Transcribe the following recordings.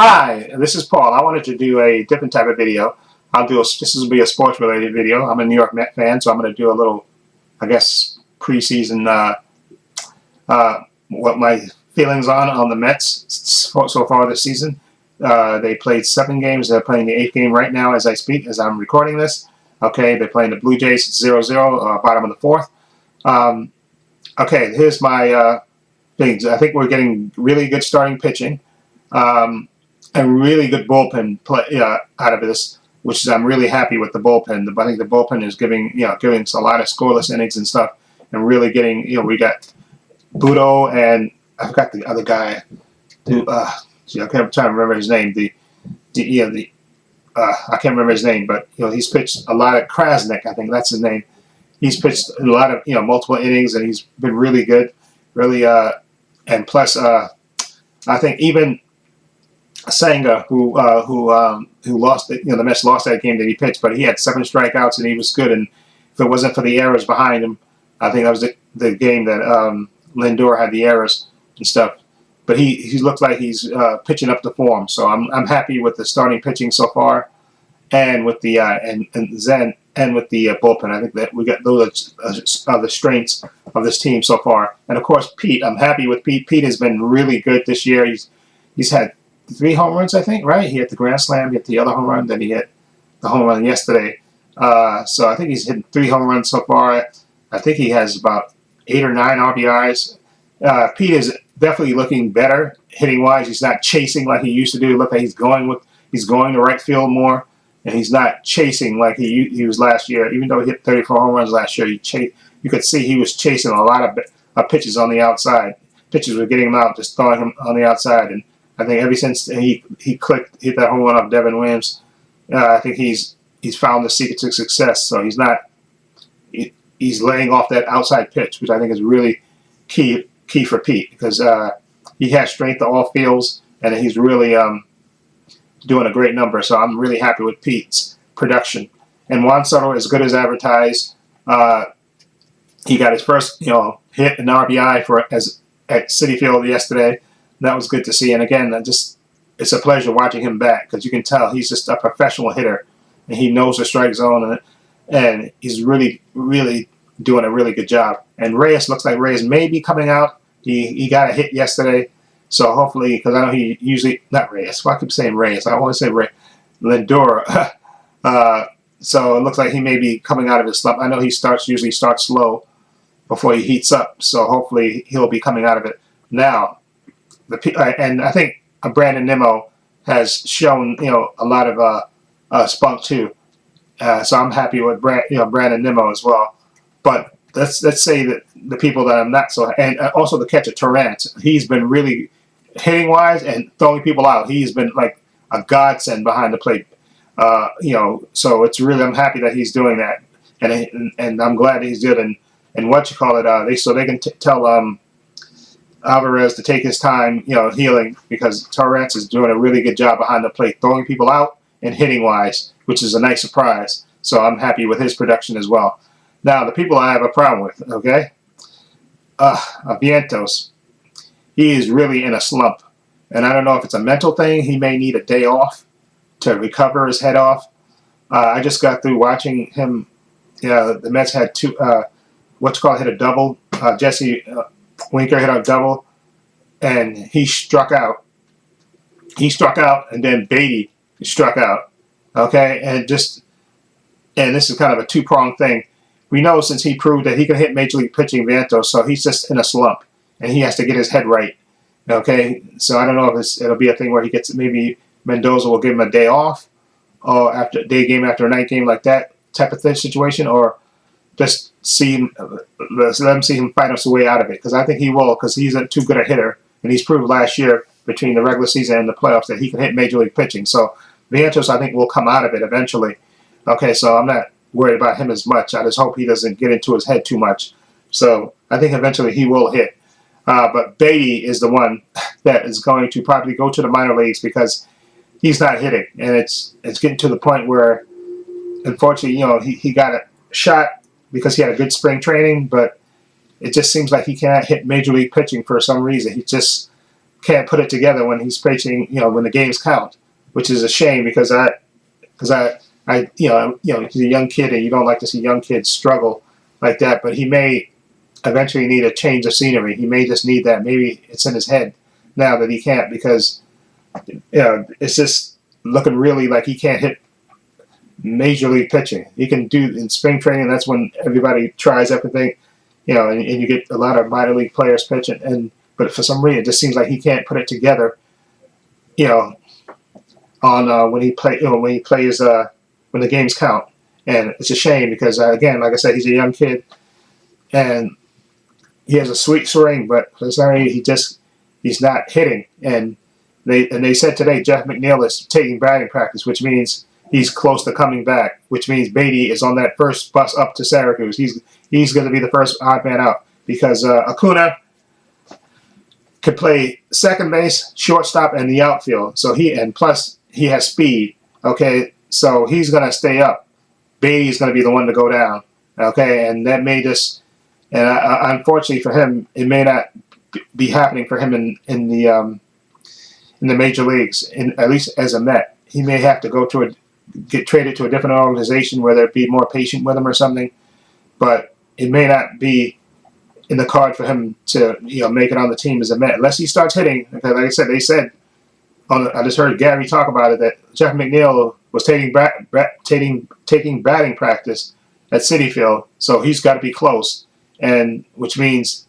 Hi, this is Paul. I wanted to do a different type of video. This will be a sports related video. I'm a New York Met fan, so I'm going to do a little, I guess, preseason, what my feelings on the Mets so far this season. They played 7 games. They're playing the 8th game right now as I speak, as I'm recording this. Okay, they're playing the Blue Jays 0-0, bottom of the 4th. Okay, here's my things. I think we're getting really good starting pitching. And really good bullpen play out of this, which is I'm really happy with the bullpen. I think the bullpen is giving us a lot of scoreless innings and stuff, and really getting we got Budo and I forgot the other guy. I'm trying to remember his name. I can't remember his name, but he's pitched a lot of Krasnick. I think that's his name. He's pitched a lot of multiple innings, and he's been really good, really. And plus, I think even Senga, who lost the Mets lost that game that he pitched, but he had 7 strikeouts and he was good. And if it wasn't for the errors behind him, I think that was the game that Lindor had the errors and stuff. But he looked like he's pitching up the form. So I'm happy with the starting pitching so far, and with the and with the bullpen. I think that we got those are the strengths of this team so far. And of course, Pete. I'm happy with Pete. Pete has been really good this year. He's had 3 home runs, I think, right? He hit the grand slam, he hit the other home run, then he hit the home run yesterday. So I think he's hit 3 home runs so far. I think he has about 8 or 9 RBIs. Pete is definitely looking better hitting wise. He's not chasing like he used to do. Look like he's going to right field more, and he's not chasing like he was last year. Even though he hit 34 home runs last year, you could see he was chasing a lot of pitches on the outside. Pitches were getting him out, just throwing him on the outside. And I think ever since he hit that home run off Devin Williams, I think he's found the secret to success. So he's laying off that outside pitch, which I think is really key for Pete, because he has strength to all fields, and he's really doing a great number. So I'm really happy with Pete's production. And Juan Soto, as good as advertised, he got his first hit and RBI at Citi Field yesterday. That was good to see. And again, it's a pleasure watching him back, because you can tell he's just a professional hitter, and he knows the strike zone, and he's really, really doing a really good job. And Reyes looks like Reyes may be coming out. He got a hit yesterday, so hopefully, because I know he usually not Reyes. Well, I keep saying Reyes. I want to say Lindor. So it looks like he may be coming out of his slump. I know he usually starts slow before he heats up, so hopefully he'll be coming out of it now. And I think Brandon Nimmo has shown a lot of spunk too, so I'm happy with Brandon Nimmo as well. But let's say that the people that I'm not so, and also the catcher Torrance, he's been really hitting wise and throwing people out. He's been like a godsend behind the plate, So it's really, I'm happy that he's doing that, and I'm glad that he's good. And what you call it, they can tell Alvarez to take his time, healing, because Torrance is doing a really good job behind the plate, throwing people out and hitting wise, which is a nice surprise. So I'm happy with his production as well. Now, the people I have a problem with, okay? Vientos. He is really in a slump. And I don't know if it's a mental thing. He may need a day off to recover his head off. I just got through watching him. The Mets had hit a double. Jesse Winker hit a double, and he struck out. And then Beatty struck out. Okay, and this is kind of a 2-pronged thing. We know, since he proved that he can hit Major League pitching, Vientos, so he's just in a slump, and he has to get his head right. Okay, so I don't know if it'll be a thing where he gets, maybe Mendoza will give him a day off, or after a day game after a night game, like that type of situation, or just let him see him fight his way out of it, because I think he will, because he's too good a hitter, and he's proved last year between the regular season and the playoffs that he can hit Major League pitching. So Vientos, I think, will come out of it eventually. Okay, so I'm not worried about him as much. I just hope he doesn't get into his head too much. So I think eventually he will hit. But Beatty is the one that is going to probably go to the minor leagues, because he's not hitting, and it's getting to the point where, unfortunately, he got a shot because he had a good spring training, but it just seems like he cannot hit Major League pitching for some reason. He just can't put it together when he's pitching, when the games count, which is a shame because he's a young kid and you don't like to see young kids struggle like that. But he may eventually need a change of scenery. He may just need that. Maybe it's in his head now that he can't because it's just looking really like he can't hit major league pitching. He can do in spring training. That's when everybody tries everything, and you get a lot of minor league players pitching. But for some reason, it just seems like he can't put it together. On when he plays when the games count, and it's a shame because again, like I said, he's a young kid and he has a sweet swing, but for some reason he's not hitting. And they said today Jeff McNeil is taking batting practice, which means he's close to coming back, which means Beatty is on that first bus up to Syracuse. He's going to be the first odd man out because Acuna could play second base, shortstop, and the outfield. So plus he has speed. Okay, so he's going to stay up. Beatty's going to be the one to go down. Okay, and that may just, and unfortunately for him, it may not be happening for him in the major leagues. At least as a Met, he may have to get traded to a different organization where they'd be more patient with him or something. But it may not be in the card for him to make it on the team as a Met unless he starts hitting. Because like I said, I just heard Gary talk about it that Jeff McNeil was taking batting practice at Citi Field, so he's got to be close, and which means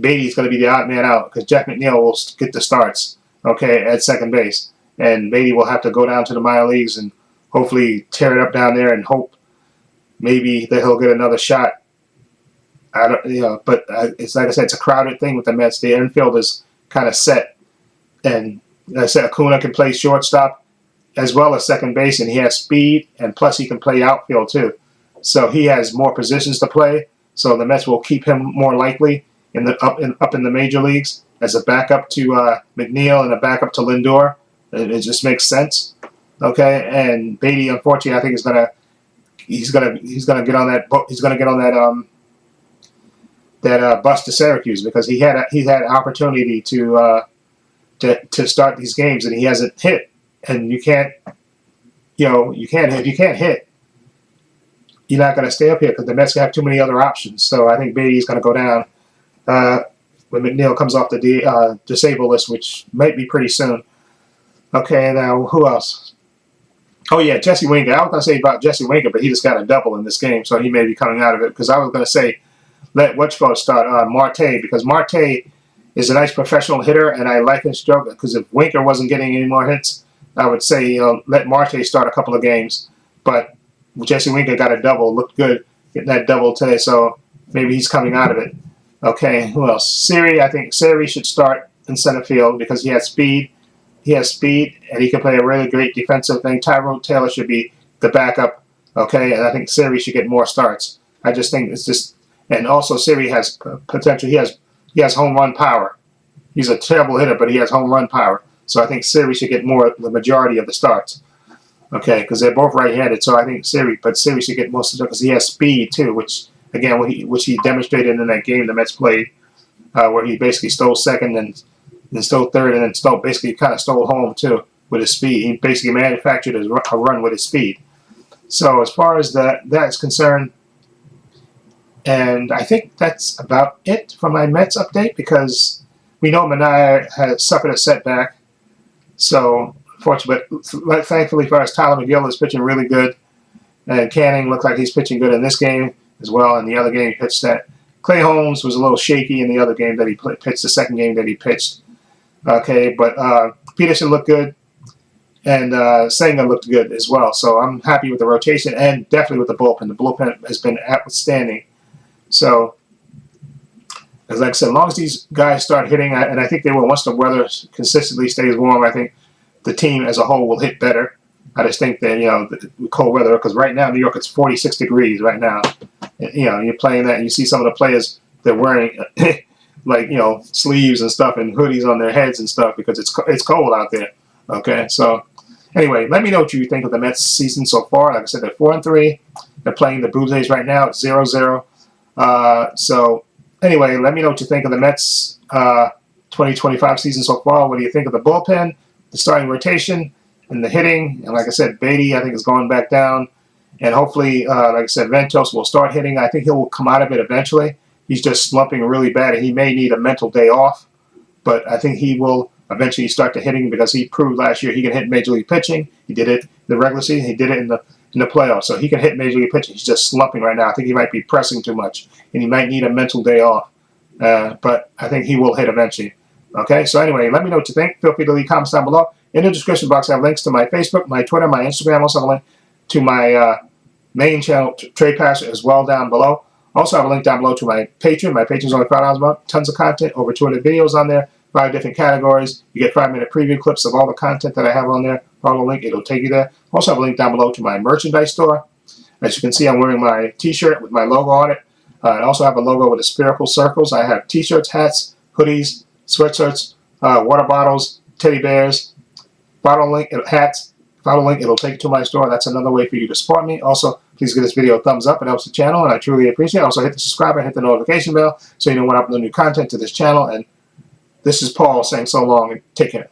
Beatty's going to be the odd man out because Jeff McNeil will get the starts, at second base, and Beatty will have to go down to the minor leagues and hopefully tear it up down there and hope maybe that he'll get another shot. But it's like I said, it's a crowded thing with the Mets. The infield is kind of set, and like I said, Acuna can play shortstop as well as second base, and he has speed, and plus he can play outfield too. So he has more positions to play. So the Mets will keep him more likely up in the major leagues as a backup to McNeil and a backup to Lindor. It just makes sense. Okay, and Beatty, unfortunately, I think he's gonna get on that bus to Syracuse because he had opportunity to start these games and he hasn't hit. And you can't if you can't hit, you're not going to stay up here because the Mets have too many other options. So I think Beatty's going to go down when McNeil comes off the disabled list, which might be pretty soon. Okay, now who else? Oh yeah, Jesse Winker. I was going to say about Jesse Winker, but he just got a double in this game, so he may be coming out of it. Because I was going to say let start Marte because Marte is a nice professional hitter, and I like his stroke because if Winker wasn't getting any more hits, I would say let Marte start a couple of games. But Jesse Winker got a double, looked good getting that double today, so maybe he's coming out of it. Okay, who else? Siri, I think Siri should start in center field because he has speed. He has speed, and he can play a really great defensive thing. Tyrone Taylor should be the backup, okay? And I think Siri should get more starts. I just think it's just, and also Siri has potential. He has home run power. He's a terrible hitter, but he has home run power. So I think Siri should get the majority of the starts. Okay, because they're both right-handed. So I think Siri should get most of it because he has speed too, which he demonstrated in that game the Mets played, where he basically stole second and stole third and then basically kind of stole home too with his speed. He basically manufactured a run with his speed. So as far as that's concerned, and I think that's about it for my Mets update because we know Minaya has suffered a setback. So, fortunately, but thankfully for us, Tyler McGill is pitching really good. And Canning looked like he's pitching good in this game as well. In the other game, he pitched that. Clay Holmes was a little shaky in the other game that he pitched, the second game that he pitched. Okay, but Peterson looked good. And Senga looked good as well. So I'm happy with the rotation and definitely with the bullpen. The bullpen has been outstanding. So, as like I said, as long as these guys start hitting, and I think they will once the weather consistently stays warm, I think the team as a whole will hit better. I just think that, the cold weather, because right now in New York it's 46 degrees right now. You're playing that and you see some of the players, they're wearing sleeves and stuff and hoodies on their heads and stuff because it's cold out there. Okay, so anyway, let me know what you think of the Mets season so far. Like I said, they're 4-3. They're playing the Blue Jays right now. It's 0-0. So anyway, let me know what you think of the Mets 2025 season so far. What do you think of the bullpen, the starting rotation, and the hitting? And like I said, Beatty, I think, is going back down. And hopefully, like I said, Ventos will start hitting. I think he will come out of it eventually. He's just slumping really bad, and he may need a mental day off. But I think he will eventually start to hitting because he proved last year he can hit Major League pitching. He did it in the regular season. He did it in the playoffs. So he can hit Major League pitching. He's just slumping right now. I think he might be pressing too much, and he might need a mental day off. But I think he will hit eventually. Okay, so anyway, let me know what you think. Feel free to leave comments down below. In the description box, I have links to my Facebook, my Twitter, my Instagram. Also, have a link to my main channel, Trepacer, as well down below. Also, I have a link down below to my Patreon. My Patreon's only $5 a month. Tons of content, over 200 videos on there, 5 different categories. You get 5-minute preview clips of all the content that I have on there. Follow the link, it'll take you there. Also, I have a link down below to my merchandise store. As you can see, I'm wearing my t-shirt with my logo on it. I also have a logo with the spherical circles. I have t-shirts, hats, hoodies, sweatshirts, water bottles, teddy bears, bottle link, hats. Follow the link, it'll take you to my store. That's another way for you to support me. Also, please give this video a thumbs up. It helps the channel, and I truly appreciate it. Also, hit the subscribe and hit the notification bell so you know when I upload new content to this channel. And this is Paul saying so long and take care.